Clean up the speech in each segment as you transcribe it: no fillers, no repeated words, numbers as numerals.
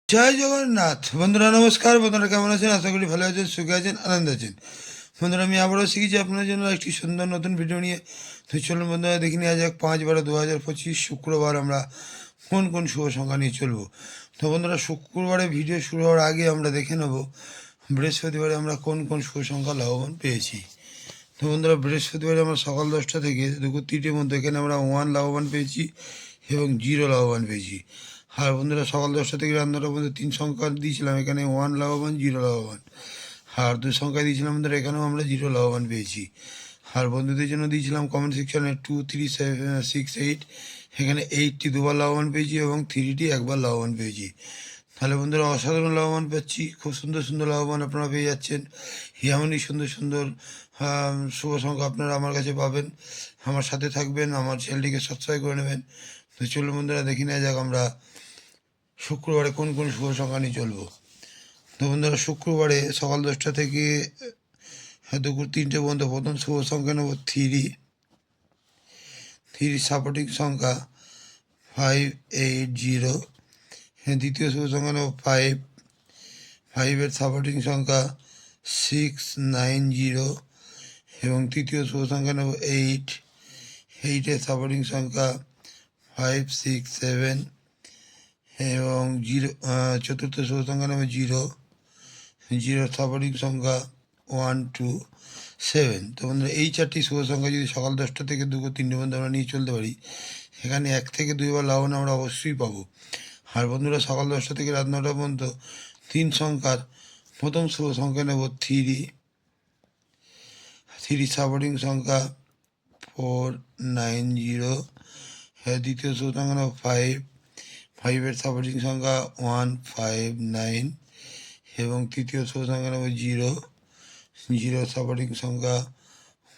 জয় জগন্নাথ। বন্ধুরা নমস্কার। বন্ধুরা কেমন আছেন? আশা করি ভালো আছেন, সুখে আছেন, আনন্দ আছেন। বন্ধুরা আমি আবারও শিখেছি আপনার জন্য একটি সুন্দর নতুন ভিডিও নিয়ে। তো চলুন বন্ধুরা দেখে নেওয়া যাক 5/12/2025 শুক্রবার আমরা কোন কোন শুভ সংখ্যা নিয়ে চলবো। তো বন্ধুরা শুক্রবারে ভিডিও শুরু হওয়ার আগে আমরা দেখে নেব বৃহস্পতিবারে আমরা কোন কোন শুভ সংখ্যা লাভবান পেয়েছি। তো বন্ধুরা বৃহস্পতিবারে আমরা সকাল 10টা থেকে দুপুর 3টের মধ্যে এখানে আমরা 1 লাভবান পেয়েছি এবং 0 লাভবান পেয়েছি। আর বন্ধুরা সকাল 10টা থেকে রাত 9টার মধ্যে 3 সংখ্যা দিয়েছিলাম, এখানে 1 লাভবান 0 লাভবান। আর 2 সংখ্যা দিয়েছিলাম বন্ধুরা, এখানেও আমরা 0 লাভবান পেয়েছি। আর বন্ধুদের জন্য দিয়েছিলাম কমেন্ট সেকশনে 2 3 7 6 8, এখানে 8টি দুবার লাভবান পেয়েছি এবং 3টি একবার লাভবান পেয়েছি। তাহলে বন্ধুরা অসাধারণ লাভবান পাচ্ছি, খুব সুন্দর সুন্দর লাভবান আপনারা পেয়ে যাচ্ছেন। এমনই সুন্দর সুন্দর শুভ সংখ্যা আপনারা আমার কাছে পাবেন। আমার সাথে থাকবেন, আমার চ্যানেলটিকে সাবস্ক্রাইব করে নেবেন। তো চলুন বন্ধুরা দেখে নেওয়া যাক আমরা শুক্রবারে কোন কোন শুভ সংখ্যা নিয়ে চলবো। তো বন্ধুরা শুক্রবারে সকাল 10টা থেকে দুপুর 3টে পর্যন্ত প্রথম শুভ সংখ্যা নেব 3। সাপোর্টিং সংখ্যা 580। দ্বিতীয় শুভ সংখ্যা নেব 5। 5-এর সাপোর্টিং সংখ্যা 690 এবং তৃতীয় শুভ সংখ্যা নেব 8। 8-এর সাপোর্টিং সংখ্যা 567 এবং 0। চতুর্থ শুভ সংখ্যা নেব 0। 0-এর সাপোর্টিং সংখ্যা 127। তো বন্ধুরা এই 4টি শুভ সংখ্যা যদি সকাল 10টা থেকে দুপুর 3টে পর্যন্ত আমরা নিয়ে চলতে পারি, এখানে 1 থেকে 2বার লাভবান আমরা অবশ্যই পাবো। আর বন্ধুরা সকাল 10টা থেকে রাত 9টা পর্যন্ত 3 সংখ্যার প্রথম শুভ সংখ্যা নেব 3। 3 সাপোর্টিং সংখ্যা 490। দ্বিতীয় শুভ সংখ্যা নেব 5। 5-এর সাপোর্টিং সংখ্যা 159 এবং তৃতীয় শুভ সংখ্যা নেব 0। 0 সাপোর্টিং সংখ্যা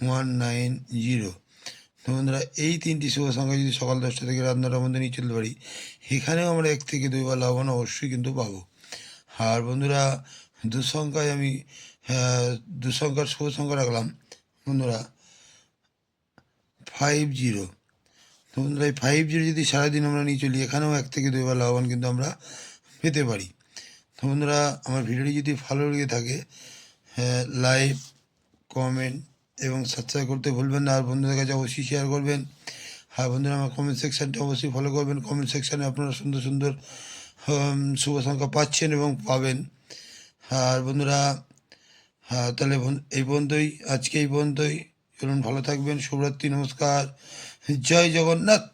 190। তো বন্ধুরা এই 3টি শুভ সংখ্যা যদি সকাল 10টা থেকে রাত 9টার মধ্যে নিয়ে চলতে পারি, এখানেও আমরা 1 থেকে 2বার লাভবান অবশ্যই কিন্তু পাবো। আর বন্ধুরা দু সংখ্যায় আমি 2 সংখ্যার শুভ সংখ্যা রাখলাম বন্ধুরা 50। তো বন্ধুরা এই 50 যদি সারাদিন আমরা নিয়ে চলি, এখানেও 1 থেকে 2বার লাভবান কিন্তু আমরা পেতে পারি। তো বন্ধুরা আমার ভিডিওটি যদি ভালো লেগে থাকে লাইক, কমেন্ট এবং সাবস্ক্রাইব করতে ভুলবেন না। আর বন্ধুদের কাছে অবশ্যই শেয়ার করবেন। আর বন্ধুরা আমার কমেন্ট সেকশানটা অবশ্যই ফলো করবেন। কমেন্ট সেকশানে আপনারা সুন্দর সুন্দর শুভ সংখ্যা পাচ্ছেন এবং পাবেন। আর বন্ধুরা তাহলে এই পর্যন্তই, আজকে এই পর্যন্তই। চলুন ভালো থাকবেন। শুভরাত্রি, নমস্কার, জয় জগন্নাথ।